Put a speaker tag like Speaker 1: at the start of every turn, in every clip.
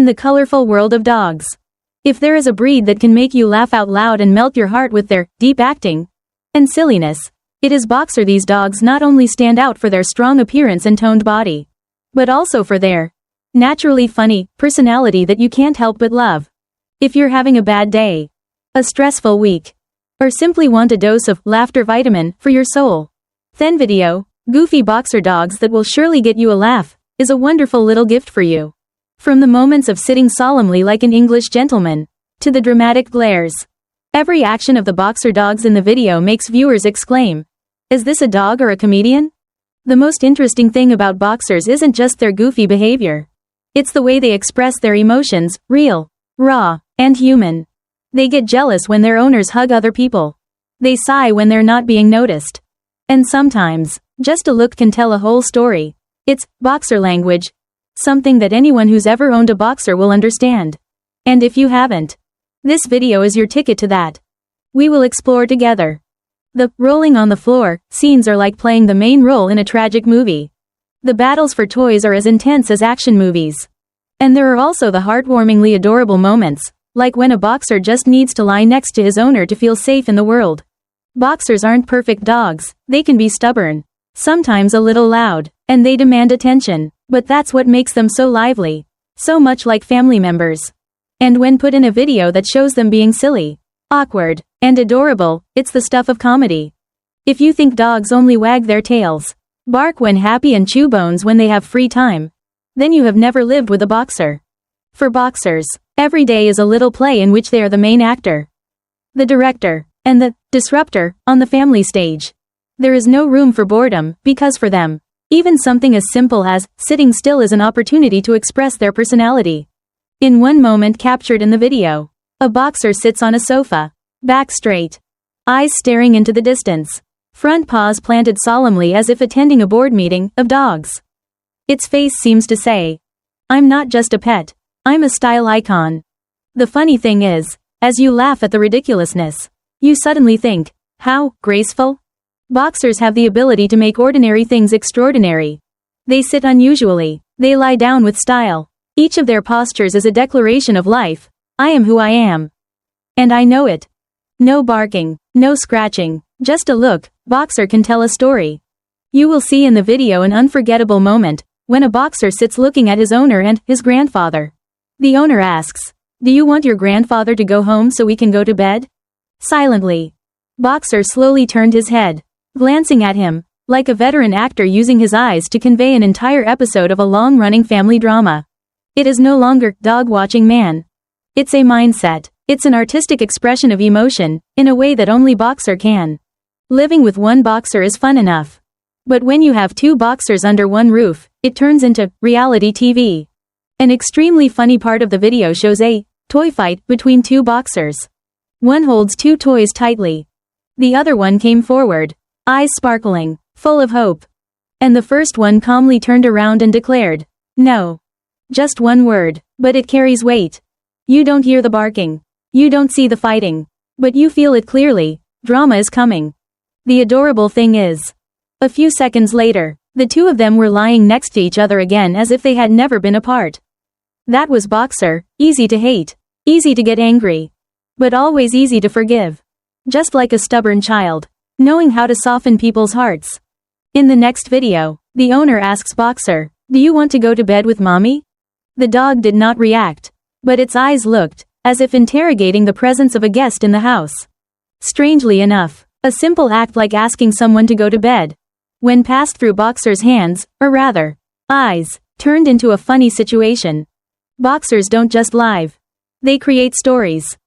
Speaker 1: the colorful world of dogs. If there is a breed that can make you laugh out loud and melt your heart with their deep acting and silliness, it is Boxer. These dogs not only stand out for their strong appearance and toned body, but also for their naturally funny personality that you can't help but love. If you're having a bad day, a stressful week, or simply want a dose of laughter vitamin for your soul, then video, goofy Boxer dogs that will surely get you a laugh, is a wonderful little gift for you. From the moments of sitting solemnly like an English gentleman, to the dramatic glares, every action of the Boxer dogs in the video makes viewers exclaim, "Is this a dog or a comedian?" The most interesting thing about Boxers isn't just their goofy behavior. It's the way they express their emotions, real, raw, and human. They get jealous when their owners hug other people. They sigh when they're not being noticed. And sometimes, just a look can tell a whole story. It's Boxer language, something that anyone who's ever owned a Boxer will understand. And if you haven't, this video is your ticket to that. We will explore together. The rolling on the floor scenes are like playing the main role in a tragic movie. The battles for toys are as intense as action movies. And there are also the heartwarmingly adorable moments, like when a Boxer just needs to lie next to his owner to feel safe in the world. Boxers aren't perfect dogs. They can be stubborn, sometimes a little loud, and they demand attention, but that's what makes them so lively, so much like family members. And when put in a video that shows them being silly, awkward, and adorable, it's the stuff of comedy. If you think dogs only wag their tails, bark when happy and chew bones when they have free time, then you have never lived with a Boxer. For Boxers, every day is a little play in which they are the main actor, the director, and the disruptor on the family stage. There is no room for boredom, because for them, even something as simple as sitting still is an opportunity to express their personality. In one moment captured in the video, a Boxer sits on a sofa, back straight, eyes staring into the distance, front paws planted solemnly as if attending a board meeting of dogs. Its face seems to say, "I'm not just a pet, I'm a style icon." The funny thing is, as you laugh at the ridiculousness, you suddenly think, how graceful? Boxers have the ability to make ordinary things extraordinary. They sit unusually, they lie down with style. Each of their postures is a declaration of life. I am who I am. And I know it. No barking, no scratching, just a look. Boxer can tell a story. You will see in the video an unforgettable moment, when a Boxer sits looking at his owner and his grandfather. The owner asks, "Do you want your grandfather to go home so we can go to bed?" Silently, Boxer slowly turned his head, glancing at him, like a veteran actor using his eyes to convey an entire episode of a long-running family drama. It is no longer dog-watching man. It's a mindset. It's an artistic expression of emotion, in a way that only Boxer can. Living with one Boxer is fun enough. But when you have two Boxers under one roof, it turns into reality TV. An extremely funny part of the video shows a toy fight between two Boxers. One holds two toys tightly. The other one came forward, eyes sparkling, full of hope. And the first one calmly turned around and declared, "No." Just one word, but it carries weight. You don't hear the barking. You don't see the fighting. But you feel it clearly. Drama is coming. The adorable thing is, a few seconds later, the two of them were lying next to each other again as if they had never been apart. That was Boxer, easy to hate, easy to get angry, but always easy to forgive. Just like a stubborn child, knowing how to soften people's hearts. In the next video, the owner asks Boxer, "Do you want to go to bed with mommy?" The dog did not react, but its eyes looked, as if interrogating the presence of a guest in the house. Strangely enough, a simple act like asking someone to go to bed, when passed through Boxer's hands, or rather, eyes, turned into a funny situation. Boxers don't just live. They create stories.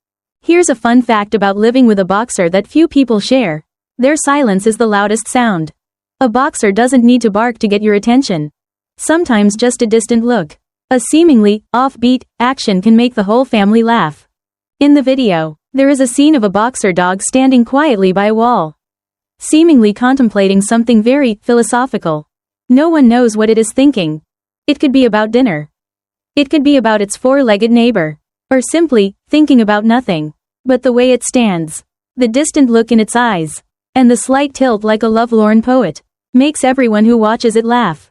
Speaker 1: Here's a fun fact about living with a Boxer that few people share. Their silence is the loudest sound. A Boxer doesn't need to bark to get your attention. Sometimes just a distant look, a seemingly offbeat action can make the whole family laugh. In the video, there is a scene of a Boxer dog standing quietly by a wall, seemingly contemplating something very philosophical. No one knows what it is thinking. It could be about dinner. It could be about its four-legged neighbor, or simply thinking about nothing. But the way it stands, the distant look in its eyes, and the slight tilt like a lovelorn poet, makes everyone who watches it laugh.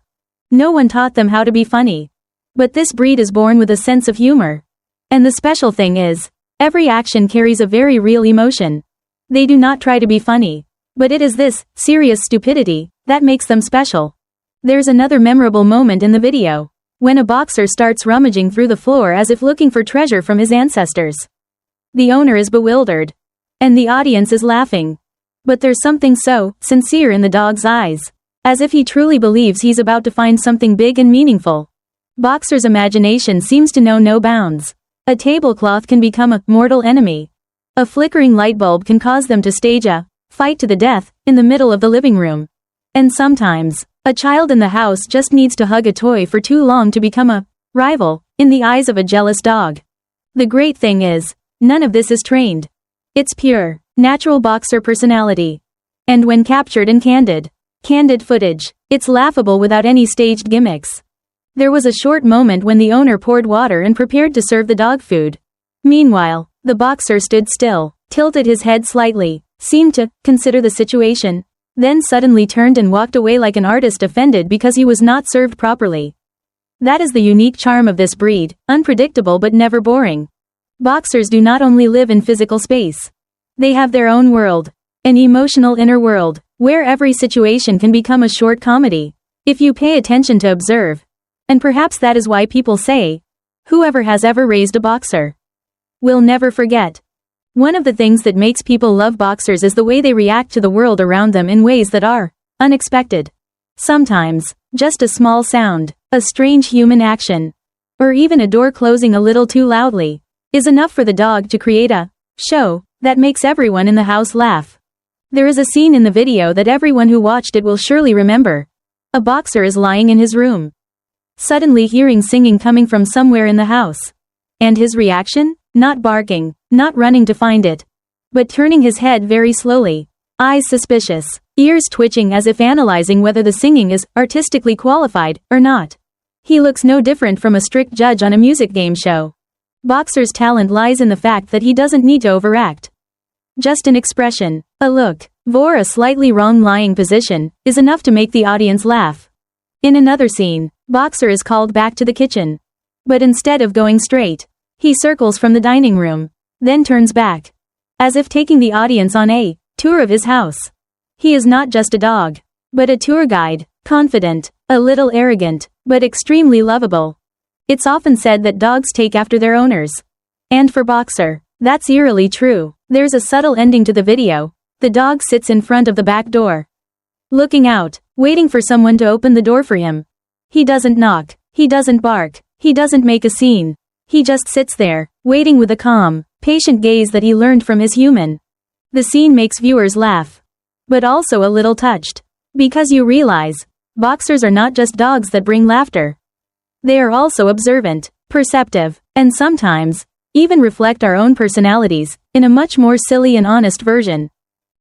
Speaker 1: No one taught them how to be funny. But this breed is born with a sense of humor. And the special thing is, every action carries a very real emotion. They do not try to be funny. But it is this serious stupidity that makes them special. There's another memorable moment in the video, when a boxer starts rummaging through the floor as if looking for treasure from his ancestors. The owner is bewildered. And the audience is laughing. But there's something so sincere in the dog's eyes, as if he truly believes he's about to find something big and meaningful. Boxer's imagination seems to know no bounds. A tablecloth can become a mortal enemy. A flickering light bulb can cause them to stage a fight to the death in the middle of the living room. And sometimes, a child in the house just needs to hug a toy for too long to become a rival in the eyes of a jealous dog. The great thing is, none of this is trained. It's pure, natural boxer personality. And when captured in candid footage, it's laughable without any staged gimmicks. There was a short moment when the owner poured water and prepared to serve the dog food. Meanwhile, the boxer stood still, tilted his head slightly, seemed to consider the situation, then suddenly turned and walked away like an artist offended because he was not served properly. That is the unique charm of this breed, unpredictable but never boring. Boxers do not only live in physical space. They have their own world, an emotional inner world, where every situation can become a short comedy, if you pay attention to observe. And perhaps that is why people say, whoever has ever raised a boxer will never forget. One of the things that makes people love boxers is the way they react to the world around them in ways that are unexpected. Sometimes, just a small sound, a strange human action, or even a door closing a little too loudly, is enough for the dog to create a show that makes everyone in the house laugh. There is a scene in the video that everyone who watched it will surely remember. A boxer is lying in his room, suddenly hearing singing coming from somewhere in the house. And his reaction? Not barking, not running to find it, but turning his head very slowly, eyes suspicious, ears twitching as if analyzing whether the singing is artistically qualified or not. He looks no different from a strict judge on a music game show. Boxer's talent lies in the fact that he doesn't need to overact. Just an expression, a look, or a slightly wrong lying position, is enough to make the audience laugh. In another scene, Boxer is called back to the kitchen. But instead of going straight, he circles from the dining room, then turns back, as if taking the audience on a tour of his house. He is not just a dog, but a tour guide, confident, a little arrogant, but extremely lovable. It's often said that dogs take after their owners. And for Boxer, that's eerily true. There's a subtle ending to the video. The dog sits in front of the back door, looking out, waiting for someone to open the door for him. He doesn't knock, he doesn't bark, he doesn't make a scene. He just sits there, waiting with a calm, patient gaze that he learned from his human. The scene makes viewers laugh, but also a little touched, because you realize, boxers are not just dogs that bring laughter. They are also observant, perceptive, and sometimes, even reflect our own personalities, in a much more silly and honest version.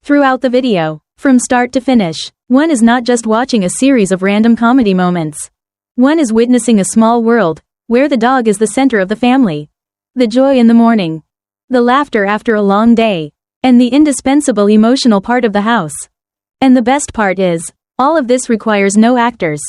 Speaker 1: Throughout the video, from start to finish, one is not just watching a series of random comedy moments. One is witnessing a small world, where the dog is the center of the family. The joy in the morning, the laughter after a long day, and the indispensable emotional part of the house. And the best part is, all of this requires no actors.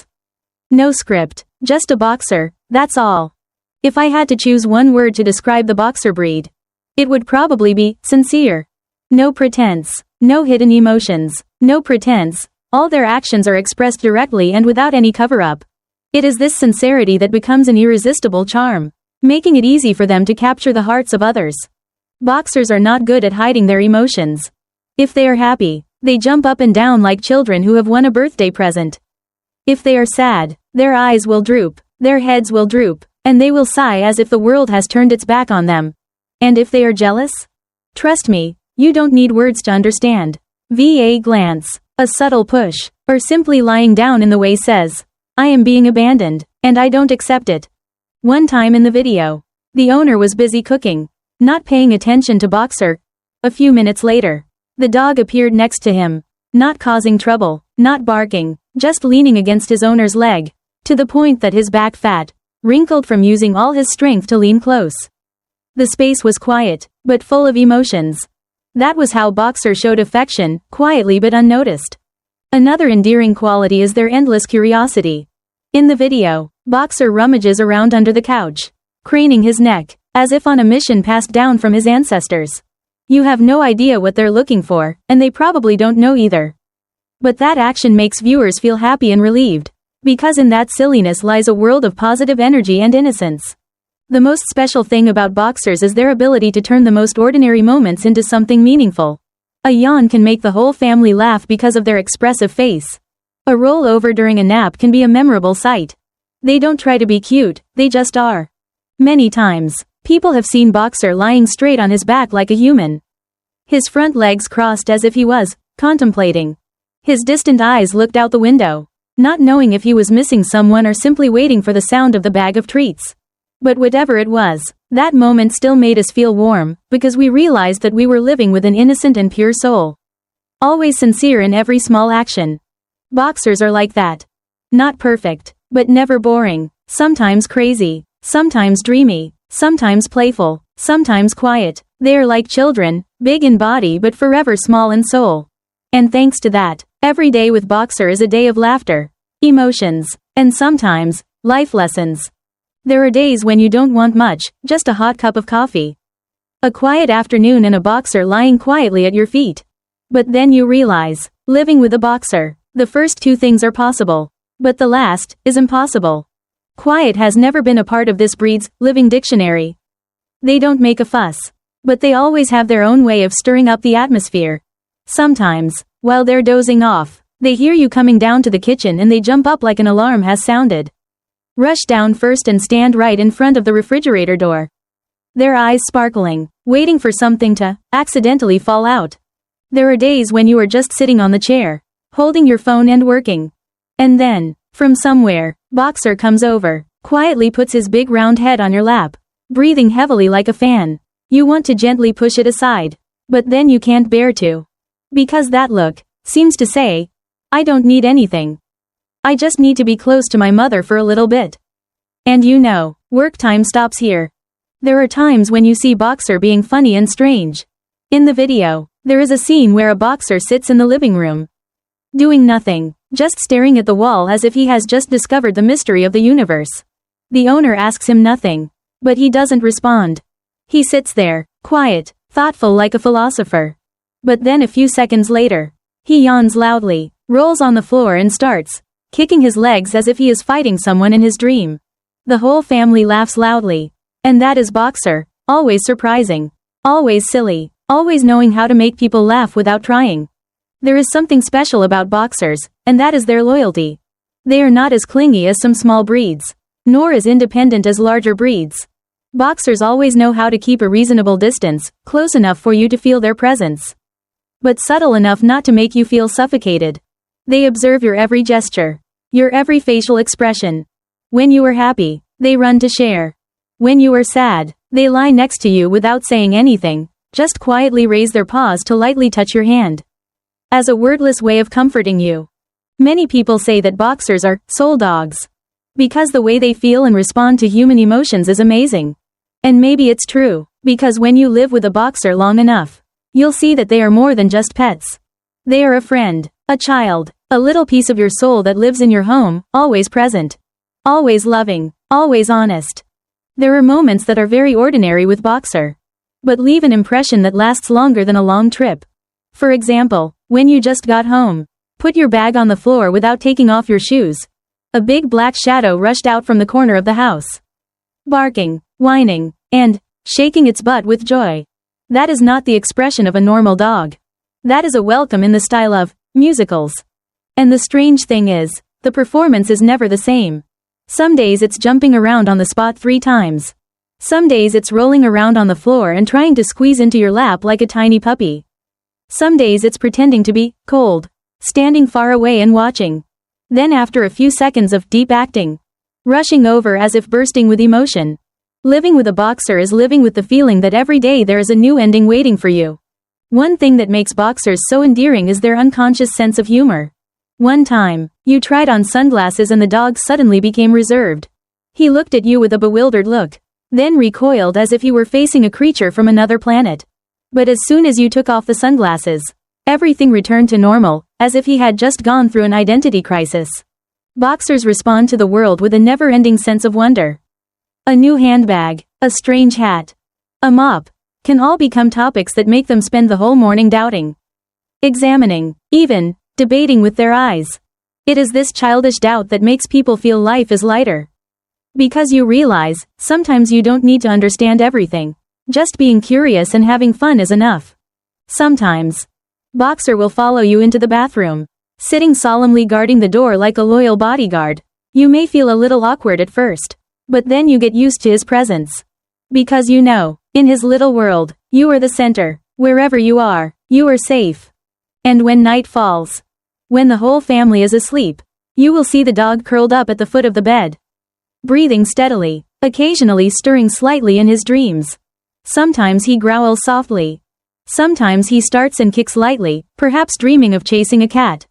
Speaker 1: No script, just a boxer, that's all. If I had to choose one word to describe the boxer breed, it would probably be sincere. No pretense, no hidden emotions, no pretense, all their actions are expressed directly and without any cover-up. It is this sincerity that becomes an irresistible charm, making it easy for them to capture the hearts of others. Boxers are not good at hiding their emotions. If they are happy, they jump up and down like children who have won a birthday present. If they are sad, their eyes will droop, their heads will droop, and they will sigh as if the world has turned its back on them. And if they are jealous? Trust me, you don't need words to understand. A glance, a subtle push, or simply lying down in the way says, I am being abandoned, and I don't accept it. One time in the video, the owner was busy cooking, not paying attention to Boxer. A few minutes later, the dog appeared next to him, not causing trouble, not barking, just leaning against his owner's leg, to the point that his back fat wrinkled from using all his strength to lean close. The space was quiet, but full of emotions. That was how Boxer showed affection, quietly but unnoticed. Another endearing quality is their endless curiosity. In the video, Boxer rummages around under the couch, craning his neck, as if on a mission passed down from his ancestors. You have no idea what they're looking for, and they probably don't know either. But that action makes viewers feel happy and relieved, because in that silliness lies a world of positive energy and innocence. The most special thing about boxers is their ability to turn the most ordinary moments into something meaningful. A yawn can make the whole family laugh because of their expressive face. A rollover during a nap can be a memorable sight. They don't try to be cute, they just are. Many times, people have seen Boxer lying straight on his back like a human. His front legs crossed as if he was contemplating. His distant eyes looked out the window, not knowing if he was missing someone or simply waiting for the sound of the bag of treats. But whatever it was, that moment still made us feel warm, because we realized that we were living with an innocent and pure soul. Always sincere in every small action. Boxers are like that. Not perfect, but never boring, sometimes crazy, sometimes dreamy, sometimes playful, sometimes quiet. They are like children, big in body but forever small in soul. And thanks to that, every day with Boxer is a day of laughter, emotions, and sometimes, life lessons. There are days when you don't want much, just a hot cup of coffee. A quiet afternoon and a Boxer lying quietly at your feet. But then you realize, living with a Boxer, the first two things are possible. But the last is impossible. Quiet has never been a part of this breed's living dictionary. They don't make a fuss. But they always have their own way of stirring up the atmosphere. Sometimes, while they're dozing off, they hear you coming down to the kitchen and they jump up like an alarm has sounded. Rush down first and stand right in front of the refrigerator door. Their eyes sparkling, waiting for something to accidentally fall out. There are days when you are just sitting on the chair, holding your phone and working. And then, from somewhere, Boxer comes over, quietly puts his big round head on your lap, breathing heavily like a fan. You want to gently push it aside, but then you can't bear to. Because that look seems to say, I don't need anything. I just need to be close to my mother for a little bit. And you know, work time stops here. There are times when you see Boxer being funny and strange. In the video, there is a scene where a Boxer sits in the living room, doing nothing, just staring at the wall as if he has just discovered the mystery of the universe. The owner asks him nothing, but he doesn't respond. He sits there, quiet, thoughtful like a philosopher. But then a few seconds later, he yawns loudly, rolls on the floor and starts kicking his legs as if he is fighting someone in his dream. The whole family laughs loudly. And that is Boxer, always surprising, always silly, always knowing how to make people laugh without trying. There is something special about Boxers, and that is their loyalty. They are not as clingy as some small breeds, nor as independent as larger breeds. Boxers always know how to keep a reasonable distance, close enough for you to feel their presence, but subtle enough not to make you feel suffocated. They observe your every gesture, your every facial expression. When you are happy, they run to share. When you are sad, they lie next to you without saying anything, just quietly raise their paws to lightly touch your hand, as a wordless way of comforting you. Many people say that Boxers are soul dogs, because the way they feel and respond to human emotions is amazing. And maybe it's true, because when you live with a Boxer long enough, you'll see that they are more than just pets. They are a friend, a child, a little piece of your soul that lives in your home, always present, always loving, always honest. There are moments that are very ordinary with Boxer, but leave an impression that lasts longer than a long trip. For example, when you just got home, put your bag on the floor without taking off your shoes. A big black shadow rushed out from the corner of the house, barking, whining, and shaking its butt with joy. That is not the expression of a normal dog. That is a welcome in the style of musicals. And the strange thing is, the performance is never the same. Some days it's jumping around on the spot 3 times. Some days it's rolling around on the floor and trying to squeeze into your lap like a tiny puppy. Some days it's pretending to be cold, standing far away and watching. Then after a few seconds of deep acting, rushing over as if bursting with emotion. Living with a Boxer is living with the feeling that every day there is a new ending waiting for you. One thing that makes Boxers so endearing is their unconscious sense of humor. One time, you tried on sunglasses and the dog suddenly became reserved. He looked at you with a bewildered look, then recoiled as if you were facing a creature from another planet. But as soon as you took off the sunglasses, everything returned to normal, as if he had just gone through an identity crisis. Boxers respond to the world with a never-ending sense of wonder. A new handbag, a strange hat, a mop, can all become topics that make them spend the whole morning doubting, examining, even debating with their eyes. It is this childish doubt that makes people feel life is lighter. Because you realize, sometimes you don't need to understand everything. Just being curious and having fun is enough. Sometimes, Boxer will follow you into the bathroom, sitting solemnly guarding the door like a loyal bodyguard. You may feel a little awkward at first, but then you get used to his presence. Because you know, in his little world, you are the center. Wherever you are safe. And when night falls, when the whole family is asleep, you will see the dog curled up at the foot of the bed, breathing steadily, occasionally stirring slightly in his dreams. Sometimes he growls softly. Sometimes he starts and kicks lightly, perhaps dreaming of chasing a cat,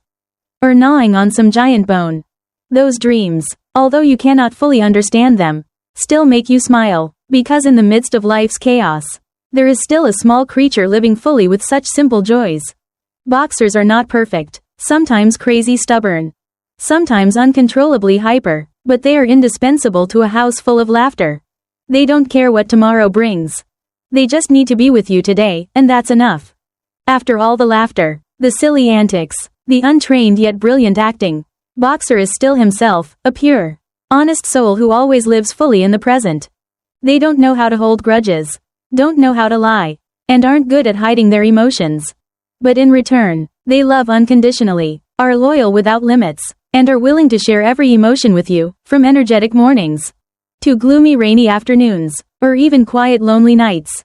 Speaker 1: or gnawing on some giant bone. Those dreams, although you cannot fully understand them, still make you smile, because in the midst of life's chaos, there is still a small creature living fully with such simple joys. Boxers are not perfect, sometimes crazy stubborn, sometimes uncontrollably hyper, but they are indispensable to a house full of laughter. They don't care what tomorrow brings. They just need to be with you today, and that's enough. After all the laughter, the silly antics, the untrained yet brilliant acting, Boxer is still himself, a pure, honest soul who always lives fully in the present. They don't know how to hold grudges, don't know how to lie, and aren't good at hiding their emotions. But in return, they love unconditionally, are loyal without limits, and are willing to share every emotion with you, from energetic mornings to gloomy rainy afternoons, or even quiet lonely nights.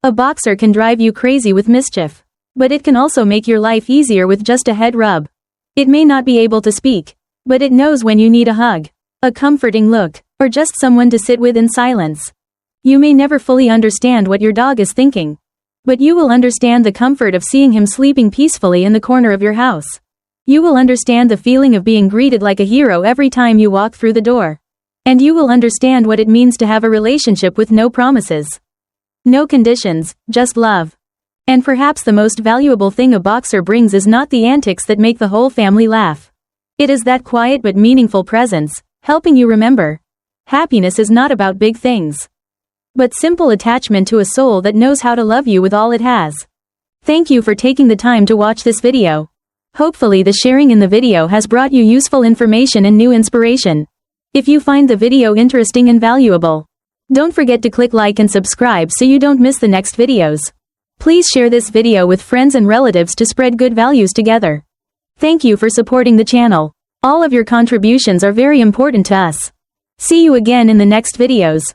Speaker 1: A Boxer can drive you crazy with mischief, but it can also make your life easier with just a head rub. It may not be able to speak, but it knows when you need a hug, a comforting look, or just someone to sit with in silence. You may never fully understand what your dog is thinking, but you will understand the comfort of seeing him sleeping peacefully in the corner of your house. You will understand the feeling of being greeted like a hero every time you walk through the door. And you will understand what it means to have a relationship with no promises, no conditions, just love. And perhaps the most valuable thing a Boxer brings is not the antics that make the whole family laugh. It is that quiet but meaningful presence, helping you remember. Happiness is not about big things, but simple attachment to a soul that knows how to love you with all it has. Thank you for taking the time to watch this video. Hopefully the sharing in the video has brought you useful information and new inspiration. If you find the video interesting and valuable, don't forget to click like and subscribe so you don't miss the next videos. Please share this video with friends and relatives to spread good values together. Thank you for supporting the channel. All of your contributions are very important to us. See you again in the next videos.